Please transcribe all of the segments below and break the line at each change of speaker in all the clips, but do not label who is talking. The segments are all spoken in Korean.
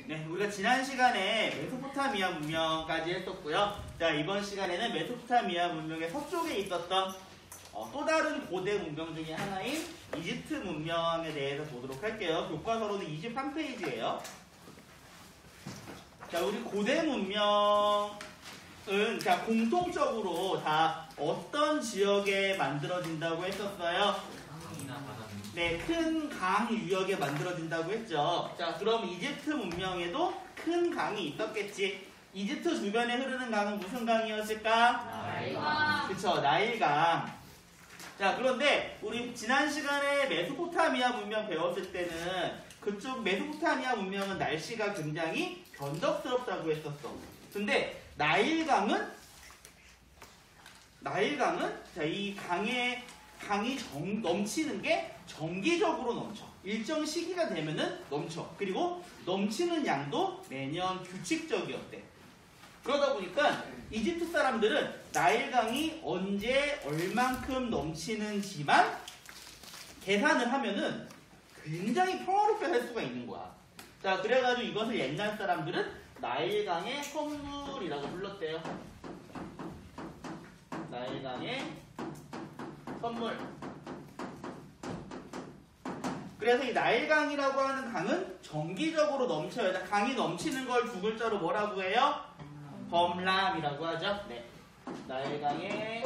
네, 우리가 지난 시간에 메소포타미아 문명까지 했었고요. 자, 이번 시간에는 메소포타미아 문명의 서쪽에 있었던 또 다른 고대 문명 중에 하나인 이집트 문명에 대해서 보도록 할게요. 교과서로는 23페이지예요. 자, 우리 고대 문명은 자, 공통적으로 다 어떤 지역에 만들어진다고 했었어요? 네, 큰 강 유역에 만들어진다고 했죠. 자, 그럼 이집트 문명에도 큰 강이 있었겠지. 이집트 주변에 흐르는 강은 무슨 강이었을까?
나일강.
그쵸, 나일강. 자, 그런데 우리 지난 시간에 메소포타미아 문명 배웠을 때는 그쪽 메소포타미아 문명은 날씨가 굉장히 변덕스럽다고 했었어. 근데 나일강은 자, 이 강이 넘치는 게 정기적으로 넘쳐. 일정 시기가 되면은 넘쳐. 그리고 넘치는 양도 매년 규칙적이었대. 그러다 보니까 이집트 사람들은 나일강이 언제 얼만큼 넘치는지만 계산을 하면은 굉장히 평화롭게 살 수가 있는 거야. 자, 그래가지고 이것을 옛날 사람들은 나일강의 선물이라고 불렀대요. 나일강의 선물. 그래서 이 나일강이라고 하는 강은 정기적으로 넘쳐요. 강이 넘치는 걸 두 글자로 뭐라고 해요? 범람이라고 하죠. 네. 나일강의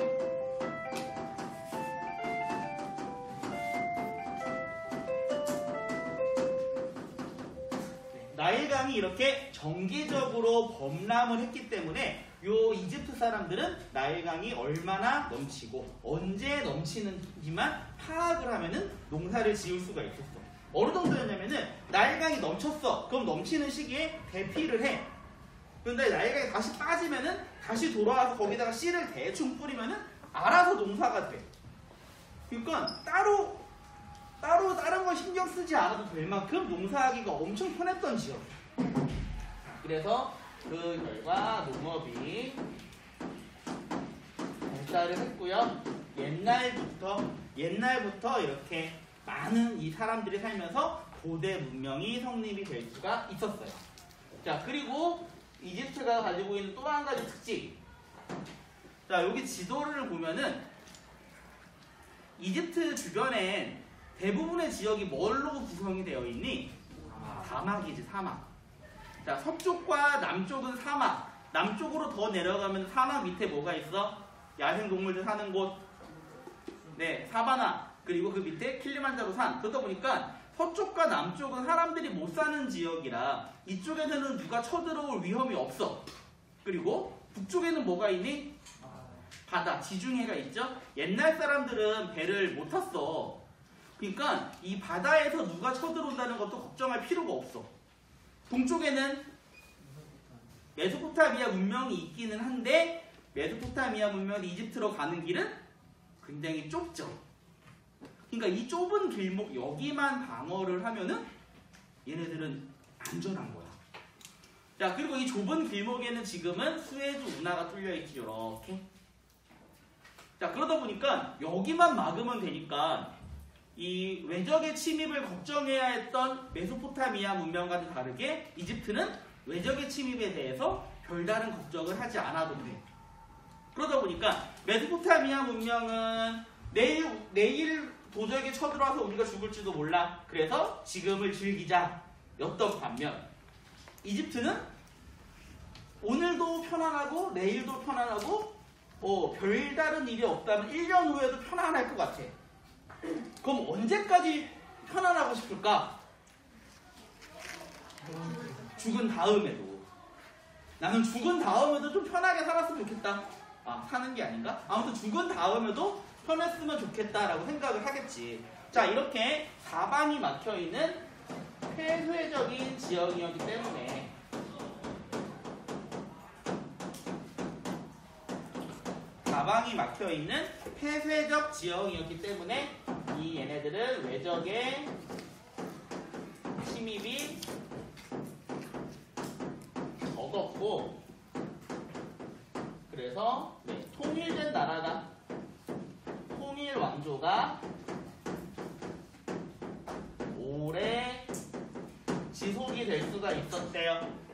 나일강이 이렇게 정기적으로 범람을 했기 때문에 요 이집트 사람들은 나일강이 얼마나 넘치고 언제 넘치는지만 파악을 하면은 농사를 지을 수가 있었어. 어느 정도였냐면은 나일강이 넘쳤어. 그럼 넘치는 시기에 대피를 해. 그런데 나일강이 다시 빠지면은 다시 돌아와서 거기다가 씨를 대충 뿌리면은 알아서 농사가 돼. 그러니까 따로 다른 거 신경 쓰지 않아도 될 만큼 농사하기가 엄청 편했던 지역. 그래서 그 결과 농업이 발달을 했고요. 옛날부터 이렇게 많은 이 사람들이 살면서 고대 문명이 성립이 될 수가 있었어요. 자, 그리고 이집트가 가지고 있는 또 한 가지 특징. 자, 여기 지도를 보면은 이집트 주변엔 대부분의 지역이 뭘로 구성이 되어 있니? 사막이지, 사막. 자, 서쪽과 남쪽은 사막. 남쪽으로 더 내려가면 사막 밑에 뭐가 있어? 야생동물들 사는 곳. 네, 사바나. 그리고 그 밑에 킬리만자로 산. 그러다 보니까 서쪽과 남쪽은 사람들이 못 사는 지역이라 이쪽에서는 누가 쳐들어올 위험이 없어. 그리고 북쪽에는 뭐가 있니? 바다, 지중해가 있죠? 옛날 사람들은 배를 못 탔어. 그러니까 이 바다에서 누가 쳐들어온다는 것도 걱정할 필요가 없어. 동쪽에는 메소포타미아 문명이 있기는 한데 메소포타미아 문명이 이집트로 가는 길은 굉장히 좁죠. 그러니까 이 좁은 길목 여기만 방어를 하면은 얘네들은 안전한 거야. 자, 그리고 이 좁은 길목에는 지금은 수에즈 운하가 뚫려 있지, 이렇게. 자, 그러다 보니까 여기만 막으면 되니까 이 외적의 침입을 걱정해야 했던 메소포타미아 문명과는 다르게 이집트는 외적의 침입에 대해서 별다른 걱정을 하지 않아도 돼. 그러다 보니까 메소포타미아 문명은 내일 도적이 쳐들어와서 우리가 죽을지도 몰라. 그래서 지금을 즐기자 였던 반면 이집트는 오늘도 편안하고 내일도 편안하고 별다른 일이 없다면 1년 후에도 편안할 것 같아. 그럼 언제까지 편안하고 싶을까? 죽은 다음에도. 나는 죽은 다음에도 좀 편하게 살았으면 좋겠다. 사는 게 아닌가? 아무튼 죽은 다음에도 편했으면 좋겠다라고 생각을 하겠지. 자, 이렇게 사방이 막혀있는 폐쇄적인 지역이었기 때문에 폐쇄적 지역이었기 때문에 이 얘네들은 외적의 침입이 적었고, 그래서 통일된 나라가, 통일 왕조가 오래 지속이 될 수 수가 있었대요.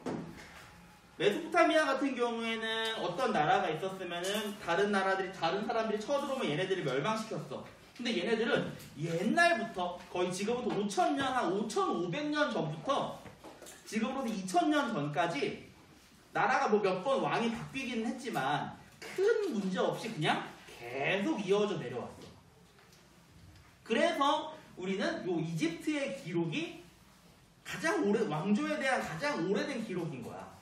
메소포타미아 같은 경우에는 어떤 나라가 있었으면은 다른 사람들이 쳐들어오면 얘네들을 멸망시켰어. 근데 얘네들은 옛날부터 거의 지금부터 5,000년, 한 5,500년 전부터 지금으로서 2,000년 전까지 나라가 뭐 몇 번 왕이 바뀌기는 했지만 큰 문제 없이 그냥 계속 이어져 내려왔어. 그래서 우리는 요 이집트의 기록이 왕조에 대한 가장 오래된 기록인 거야.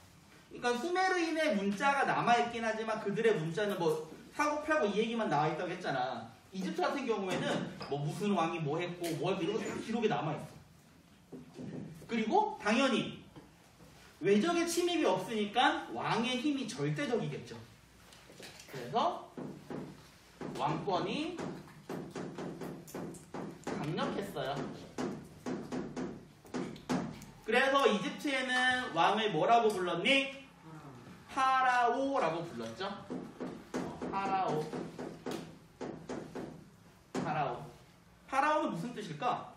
그러니까 수메르인의 문자가 남아있긴 하지만 그들의 문자는 뭐 사고 팔고 이 얘기만 나와있다고 했잖아. 이집트 같은 경우에는 뭐 무슨 왕이 뭐 했고 뭐 했고 이런 거 다 기록에 남아있어. 그리고 당연히 외적의 침입이 없으니까 왕의 힘이 절대적이겠죠. 그래서 왕권이 강력했어요. 그래서 이집트에는 왕을 뭐라고 불렀니? 파라오라고 불렀죠. 파라오. 파라오는 무슨 뜻일까?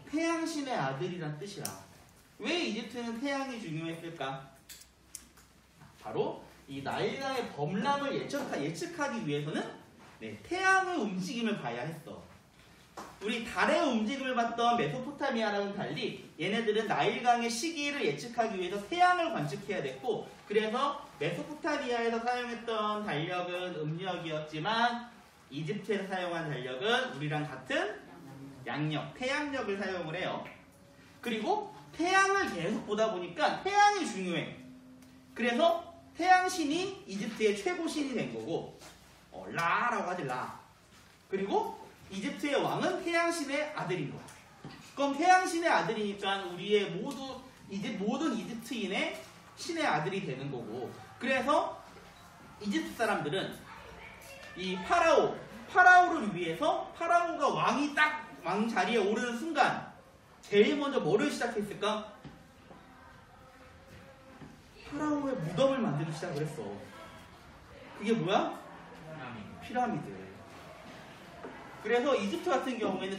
태양신의 아들이란 뜻이야. 왜 이집트는 태양이 중요했을까? 바로 이 나일강의 범람을 예측하기 위해서는 태양의 움직임을 봐야 했어. 우리 달의 움직임을 봤던 메소포타미아랑은 달리 얘네들은 나일강의 시기를 예측하기 위해서 태양을 관측해야 됐고, 그래서 메소포타미아에서 사용했던 달력은 음력이었지만 이집트에서 사용한 달력은 우리랑 같은 양력, 태양력을 사용을 해요. 그리고 태양을 계속 보다 보니까 태양이 중요해. 그래서 태양신이 이집트의 최고신이 된 거고, 라라고 하지, 라. 그리고 이집트의 왕은 태양신의 아들인 거야. 그럼 태양신의 아들이니까 우리의 모든 이집트인의 신의 아들이 되는 거고, 그래서 이집트 사람들은 이 파라오를 위해서 파라오가 왕 자리에 오르는 순간 제일 먼저 뭐를 시작했을까? 파라오의 무덤을 만들기 시작을 했어. 그게 뭐야? 피라미드. 그래서 이집트 같은 경우에는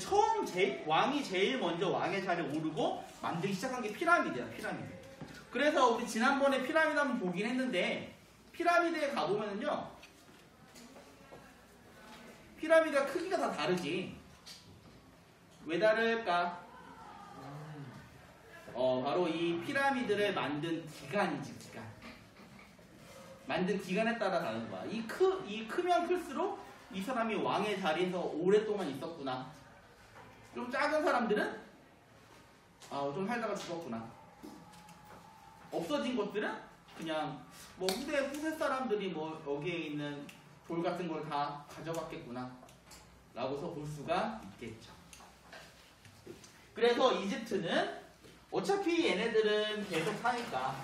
왕이 제일 먼저 왕의 자리에 오르고 만들기 시작한 게 피라미드야, 피라미드. 그래서 우리 지난번에 피라미드 한번 보긴 했는데, 피라미드에 가보면은요, 피라미드가 크기가 다 다르지. 왜 다를까? 바로 이 피라미드를 만든 기간이지, 기간. 만든 기간에 따라 다른 거야. 이 크면 클수록 이 사람이 왕의 자리에서 오랫동안 있었구나. 좀 작은 사람들은 좀 살다가 죽었구나. 없어진 것들은 그냥 뭐 후세 사람들이 뭐 여기에 있는 돌 같은 걸 다 가져갔겠구나 라고서 볼 수가 있겠죠. 그래서 이집트는 어차피 얘네들은 계속 사니까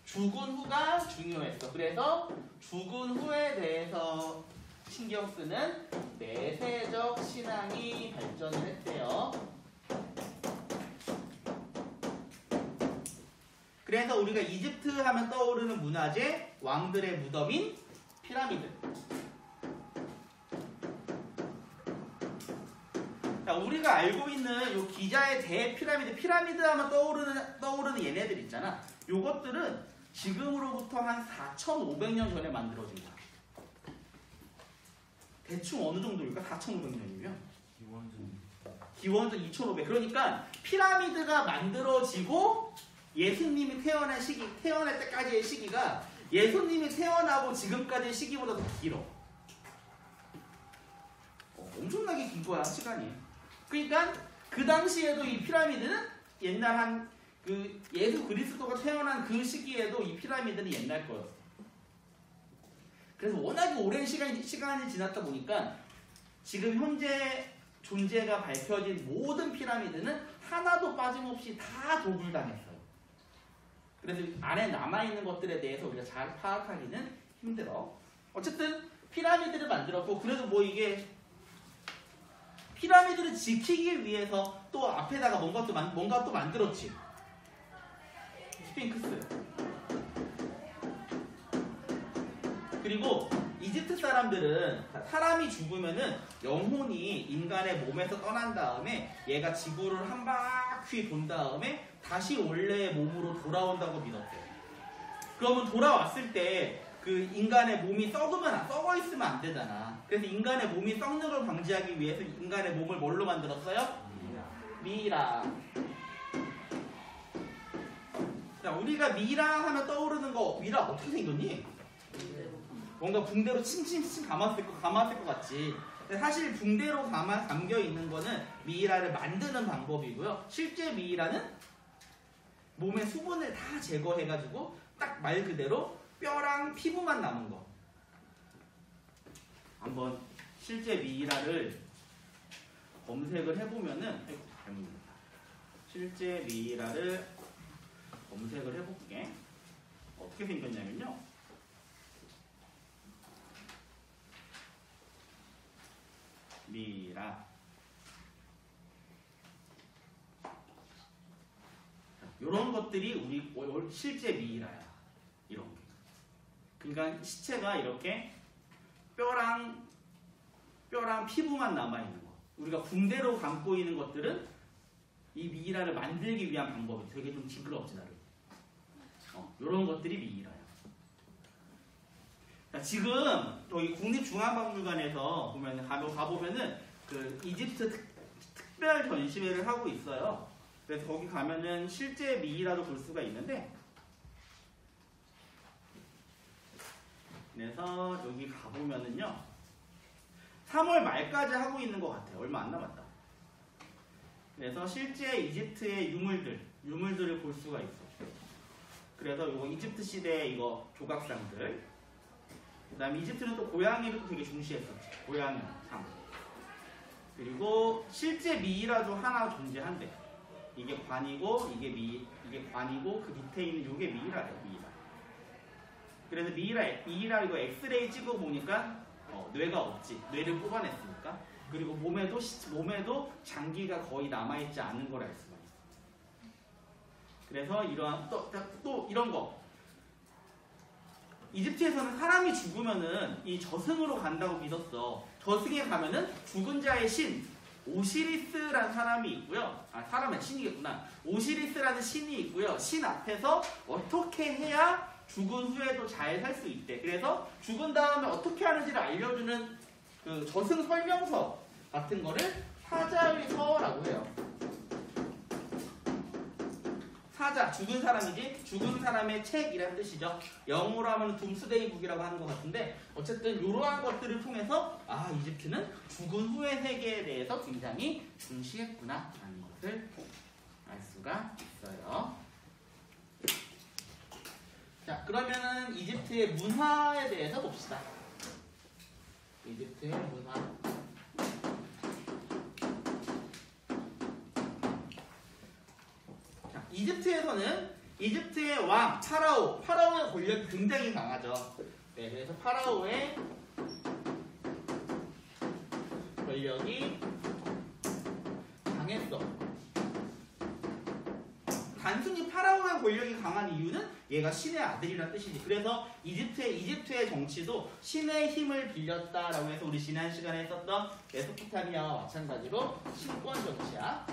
죽은 후가 중요했어. 그래서 죽은 후에 대해서 신경 쓰는 내세적 신앙이 발전을 했대요. 그래서 우리가 이집트 하면 떠오르는 문화재, 왕들의 무덤인 피라미드. 자, 우리가 알고 있는 요 기자의 대피라미드 하면 떠오르는 얘네들 있잖아. 요것들은 지금으로부터 한 4,500년 전에 만들어진 거야. 대충 어느 정도일까? 4,500년이면? 기원전 2,500. 그러니까 피라미드가 만들어지고 예수님이 태어날 때까지의 시기가 예수님이 태어나고 지금까지의 시기보다 더 길어. 엄청나게 긴 거야, 시간이. 그러니까 그 당시에도 이 피라미드는 옛날 예수 그리스도가 태어난 그 시기에도 이 피라미드는 옛날 거였어. 그래서 워낙에 오랜 시간이 지났다 보니까 지금 현재 존재가 밝혀진 모든 피라미드는 하나도 빠짐없이 다 도굴당했어요. 그래서 안에 남아있는 것들에 대해서 우리가 잘 파악하기는 힘들어. 어쨌든 피라미드를 만들었고, 그래도 뭐 이게 피라미드를 지키기 위해서 또 앞에다가 뭔가 또 만들었지. 스핑크스. 그리고 이집트 사람들은 사람이 죽으면은 영혼이 인간의 몸에서 떠난 다음에 얘가 지구를 한 바퀴 돈 다음에 다시 원래의 몸으로 돌아온다고 믿었대요. 그러면 돌아왔을 때 그 인간의 몸이 썩어 있으면 안 되잖아. 그래서 인간의 몸이 썩는 걸 방지하기 위해서 인간의 몸을 뭘로 만들었어요? 미이라. 자, 우리가 미이라 하면 떠오르는 거, 미이라 어떻게 생겼니? 뭔가 붕대로 칭칭칭 감았을 것 같지. 근데 사실 붕대로 감겨 있는 거는 미이라를 만드는 방법이고요. 실제 미이라는 몸의 수분을 다 제거해가지고 딱 말 그대로 뼈랑 피부만 남은 거. 한번 실제 미이라를 검색을 해보면은, 실제 미이라를 검색을 해볼게. 어떻게 생겼냐면요. 미이라. 이런 것들이 우리 실제 미이라야. 이런 게. 그러니까 시체가 이렇게 뼈랑 피부만 남아있는 거. 우리가 붕대로 감고 있는 것들은 이 미이라를 만들기 위한 방법이 되게 좀 징그럽지, 나를. 이런 것들이 미이라야. 자, 지금 저희 국립중앙박물관에서 가보면은 그 이집트 특별 전시회를 하고 있어요. 그래서 거기 가면은 실제 미이라도 볼 수가 있는데, 그래서 여기 가보면은요, 3월 말까지 하고 있는 것 같아요. 얼마 안 남았다. 그래서 실제 이집트의 유물들을 볼 수가 있어. 그래서 이거 이집트 시대 이거 조각상들. 그 다음에 이집트는 또 고양이를 되게 중시했었지. 고양이 상. 그리고 실제 미이라도 하나 존재한대. 이게 관이고 이게 관이고 그 밑에 있는 이게 미이라예요. 미이라. 그래서 미이라 이거 엑스레이 찍어 보니까 뇌가 없지. 뇌를 뽑아냈으니까. 그리고 몸에도 장기가 거의 남아있지 않은 걸 알 수가 있어. 그래서 이러한 또 이런 거. 이집트에서는 사람이 죽으면은 이 저승으로 간다고 믿었어. 저승에 가면은 죽은 자의 신 오시리스라는 사람이 있고요. 사람은 신이겠구나. 오시리스라는 신이 있고요. 신 앞에서 어떻게 해야 죽은 후에도 잘 살 수 있대. 그래서 죽은 다음에 어떻게 하는지를 알려주는 그 저승 설명서 같은 거를 사자의 서라고 해요. 사자, 죽은 사람이지, 죽은 사람의 책이라는 뜻이죠. 영어로 하면 둠스데이 북이라고 하는 것 같은데, 어쨌든 이러한 것들을 통해서 이집트는 죽은 후의 세계에 대해서 굉장히 중시했구나 라는 것을 알 수가 있어요. 자, 그러면은 이집트의 문화에 대해서 봅시다. 이집트의 문화. 자, 이집트에서는 이집트의 왕, 파라오의 권력이 굉장히 강하죠. 네, 그래서 파라오의 권력이 강했어. 단순히 파라오의 권력이 강한 이유는 얘가 신의 아들이라는 뜻이지. 그래서 이집트의 정치도 신의 힘을 빌렸다라고 해서 우리 지난 시간에 했었던 메소포타미아와 마찬가지로 신권 정치야.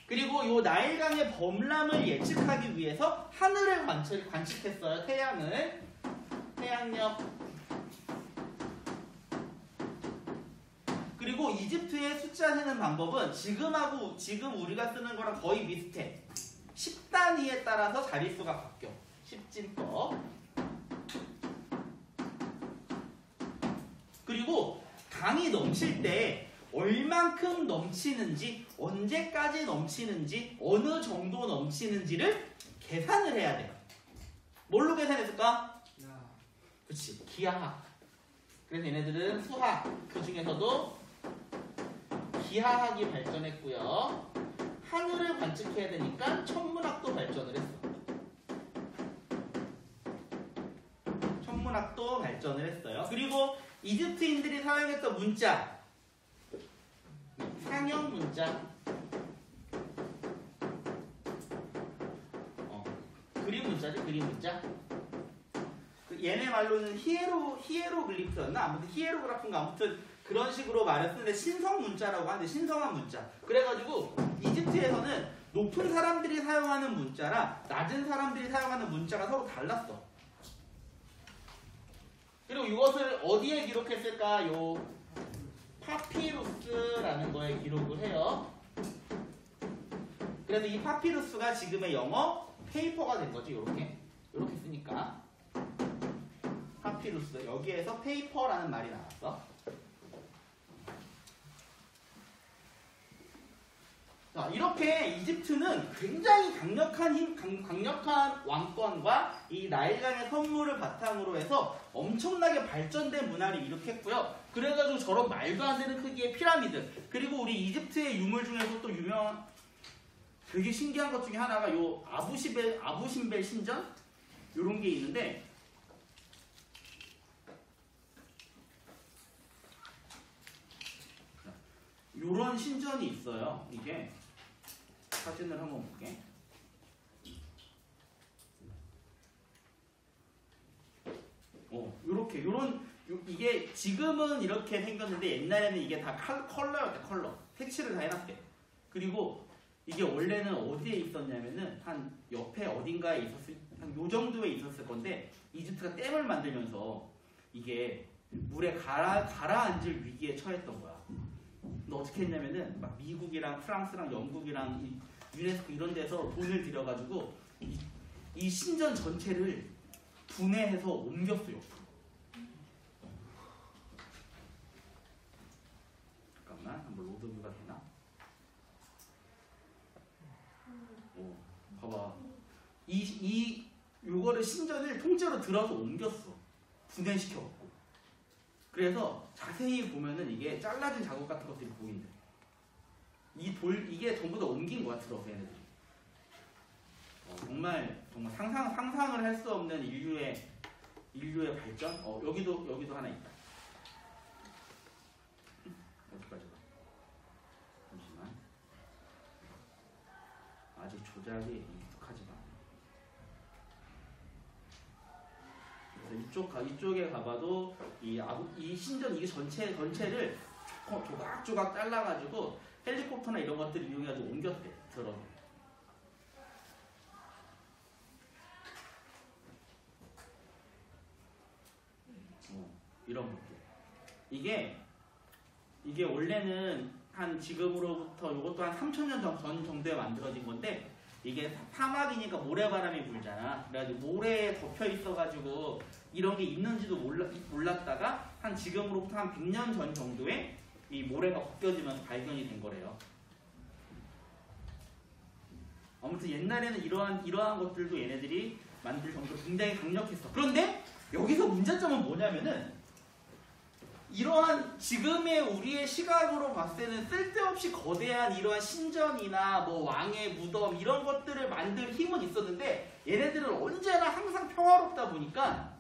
그리고 이 나일강의 범람을 예측하기 위해서 하늘을 관측했어요. 태양력. 그리고 이집트의 숫자 세는 방법은 지금 우리가 쓰는 거랑 거의 비슷해. 10단위에 따라서 자릿수가 바뀌어. 10진법. 그리고 강이 넘칠 때 얼만큼 넘치는지, 언제까지 넘치는지, 어느 정도 넘치는지를 계산을 해야 돼요. 뭘로 계산했을까? 그치, 기하학. 그래서 얘네들은 수학, 그 중에서도 기하학이 발전했고요. 하늘을 관측해야 되니까 천문학도 발전을 했어. 천문학도 발전을 했어요. 그리고 이집트인들이 사용했던 문자, 상형 문자. 그림 문자죠, 그림 문자. 얘네 말로는 히에로글리프였나? 아무튼 히에로그라프인가 아무튼 그런 식으로 말했는데 신성 문자라고 하는데 신성한 문자. 그래가지고 이집트에서는 높은 사람들이 사용하는 문자랑 낮은 사람들이 사용하는 문자가 서로 달랐어. 그리고 이것을 어디에 기록했을까? 요 파피루스라는 거에 기록을 해요. 그래서 이 파피루스가 지금의 영어 페이퍼가 된 거지. 요렇게 쓰니까 파피루스. 여기에서 페이퍼라는 말이 나왔어. 자, 이렇게 이집트는 굉장히 강력한 왕권과 이 나일강의 선물을 바탕으로 해서 엄청나게 발전된 문화를 일으켰고요. 그래가지고 저런 말도 안 되는 크기의 피라미드, 그리고 우리 이집트의 유물 중에서 또 유명한 되게 신기한 것 중에 하나가 요 아부신벨 신전? 요런 게 있는데, 요런 신전이 있어요. 이게 사진을 한번 볼게. 이게 지금은 이렇게 생겼는데 옛날에는 이게 다 컬러였대. 컬러. 색칠을 다 해놨대. 그리고 이게 원래는 어디에 있었냐면은 한 옆에 어딘가에 있었을, 한 요 정도에 있었을 건데 이집트가 댐을 만들면서 이게 물에 가라앉을 위기에 처했던 거야. 근데 어떻게 했냐면은 막 미국이랑 프랑스랑 영국이랑 유네스코 이런 데서 돈을 들여가지고 이 신전 전체를 분해해서 옮겼어, 옆으로. 잠깐만, 한번 로드뷰가 되나? 봐봐. 요거를 신전을 통째로 들어서 옮겼어. 분해시켜갖고. 그래서 자세히 보면은 이게 잘라진 자국 같은 것들이 보인대. 이게 전부 다 옮긴 거야, 들어서 얘네들이. 정말 상상을 할 수 없는 인류의 발전? 여기도 하나 있다. 어디까지 가? 잠시만. 아직 조작이 익숙하지가 않아. 그래서 이쪽에 가봐도 이 신전 이게 전체를 조각조각 잘라가지고 헬리콥터나 이런 것들을 이용해가지고 옮겼대, 들어서. 이런 것들. 이게 원래는 한 지금으로부터 이것도 한 3,000년 전 정도에 만들어진 건데, 이게 사막이니까 모래바람이 불잖아. 그래가지고 모래에 덮여 있어가지고 이런 게 있는지도 몰랐다가 한 지금으로부터 한 100년 전 정도에 이 모래가 벗겨지면서 발견이 된 거래요. 아무튼 옛날에는 이러한 것들도 얘네들이 만들 정도로 굉장히 강력했어. 그런데 여기서 문제점은 뭐냐면은, 이러한 지금의 우리의 시각으로 봤을 때는 쓸데없이 거대한 이러한 신전이나 뭐 왕의 무덤 이런 것들을 만들 힘은 있었는데, 얘네들은 언제나 항상 평화롭다 보니까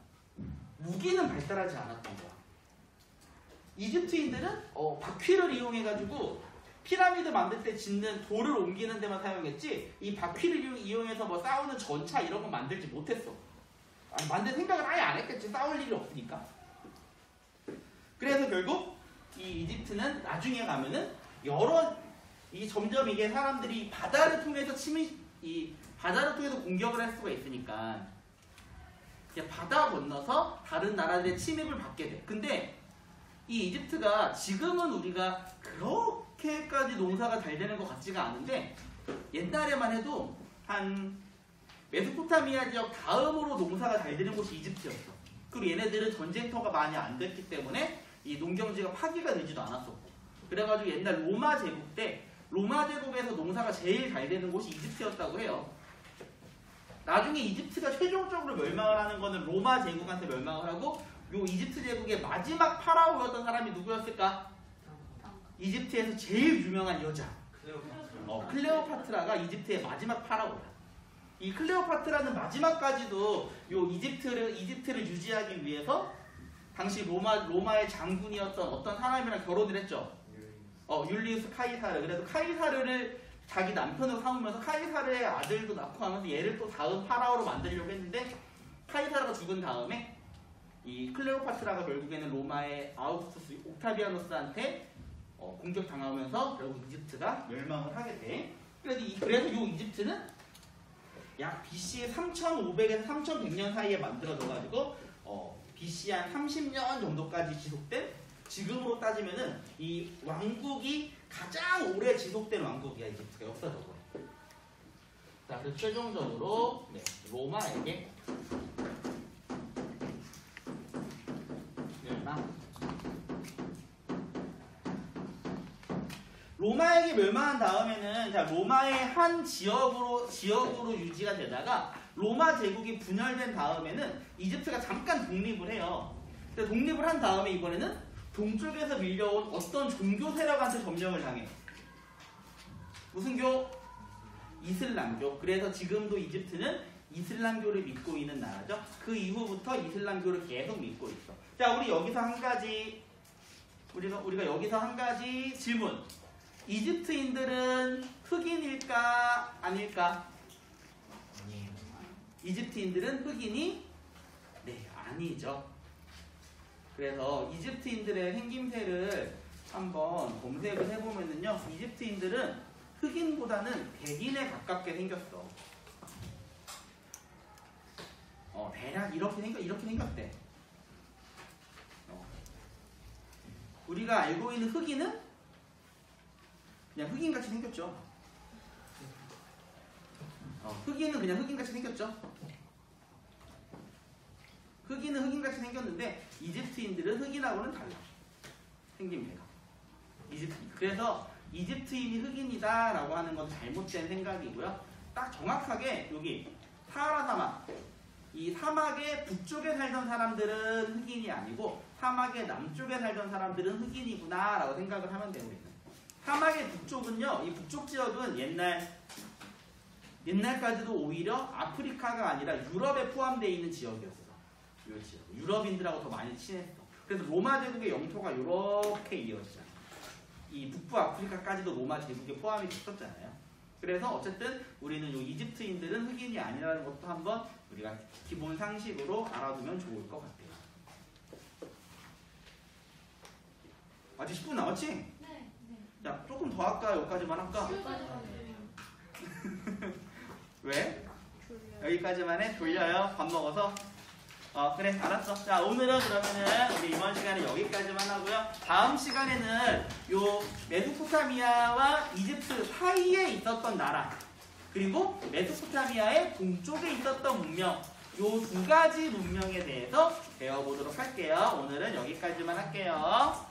무기는 발달하지 않았던 거야. 이집트인들은 바퀴를 이용해가지고 피라미드 만들 때 짓는 돌을 옮기는 데만 사용했지, 이 바퀴를 이용해서 뭐 싸우는 전차 이런 거 만들지 못했어. 만들 생각을 아예 안 했겠지. 싸울 일이 없으니까. 그래서 결국 이 이집트는 나중에 가면은 점점 이게 사람들이 바다를 통해서 공격을 할 수가 있으니까 그냥 바다 건너서 다른 나라들의 침입을 받게 돼. 근데 이 이집트가 지금은 우리가 그렇게까지 농사가 잘 되는 것 같지가 않은데, 옛날에만 해도 한 메소포타미아 지역 다음으로 농사가 잘 되는 곳이 이집트였어. 그리고 얘네들은 전쟁터가 많이 안 됐기 때문에 이 농경지가 파기가 되지도 않았었고, 그래가지고 옛날 로마 제국 때 로마 제국에서 농사가 제일 잘 되는 곳이 이집트였다고 해요. 나중에 이집트가 최종적으로 멸망을 하는 거는 로마 제국한테 멸망을 하고, 요 이집트 제국의 마지막 파라오였던 사람이 누구였을까? 이집트에서 제일 유명한 여자 클레오파트라가 이집트의 마지막 파라오야. 이 클레오파트라는 마지막까지도 요 이집트를 유지하기 위해서 당시 로마의 장군이었던 어떤 사람이랑 결혼을 했죠. 율리우스 카이사르. 그래서 카이사르를 자기 남편을 삼으면서 카이사르의 아들도 낳고 하면서 얘를 또 다음 파라오로 만들려고 했는데 카이사르가 죽은 다음에 이 클레오파트라가 결국에는 로마의 아우구스투스 옥타비아누스한테 공격당하면서 결국 이집트가 멸망을 하게 돼. 그래서 이 이집트는 약 BC 3500에서 3100년 사이에 만들어져가지고 BC 한 30년 정도까지 지속된, 지금으로 따지면은 이 왕국이 가장 오래 지속된 왕국이야, 이집트가 역사적으로. 자, 그래서 최종적으로 로마에게 로마에게 멸망한 다음에는 로마의 한 지역으로 유지가 되다가 로마 제국이 분열된 다음에는 이집트가 잠깐 독립을 해요. 근데 독립을 한 다음에 이번에는 동쪽에서 밀려온 어떤 종교 세력한테 점령을 당해. 무슨 교? 이슬람교. 그래서 지금도 이집트는 이슬람교를 믿고 있는 나라죠. 그 이후부터 이슬람교를 계속 믿고 있어. 자, 우리가 여기서 한 가지 질문. 이집트인들은 흑인일까 아닐까? 이집트인들은 흑인이? 네, 아니죠. 그래서 이집트인들의 생김새를 한번 검색을 해보면은요, 이집트인들은 흑인보다는 백인에 가깝게 생겼어. 대략 이렇게 생겼대. 우리가 알고 있는 흑인은 그냥 흑인같이 생겼죠. 흑인은 그냥 흑인같이 생겼죠. 흑인은 흑인같이 생겼는데 이집트인들은 흑인하고는 달라. 생김새가. 그래서 이집트인이 흑인이다라고 하는 건 잘못된 생각이고요. 딱 정확하게 여기 사하라 사막, 이 사막의 북쪽에 살던 사람들은 흑인이 아니고 사막의 남쪽에 살던 사람들은 흑인이구나 라고 생각을 하면 돼요. 우리는. 사막의 북쪽은요, 이 북쪽 지역은 옛날까지도 오히려 아프리카가 아니라 유럽에 포함되어 있는 지역이었어. 이 지역. 유럽인들하고 더 많이 친했어. 그래서 로마 제국의 영토가 이렇게 이어지잖아요. 이 북부 아프리카까지도 로마 제국에 포함이 됐었잖아요. 그래서 어쨌든 우리는 이 이집트인들은 흑인이 아니라는 것도 한번 우리가 기본 상식으로 알아두면 좋을 것 같아요. 아직 10분 남았지?
네.
야, 조금 더 할까? 여기까지만 할까? 왜? 여기까지만 해? 졸려요? 밥 먹어서? 그래, 알았어. 자, 오늘은 그러면은 우리 이번 시간에 여기까지만 하고요. 다음 시간에는 요 메소포타미아와 이집트 사이에 있었던 나라, 그리고 메소포타미아의 동쪽에 있었던 문명, 요 두 가지 문명에 대해서 배워보도록 할게요. 오늘은 여기까지만 할게요.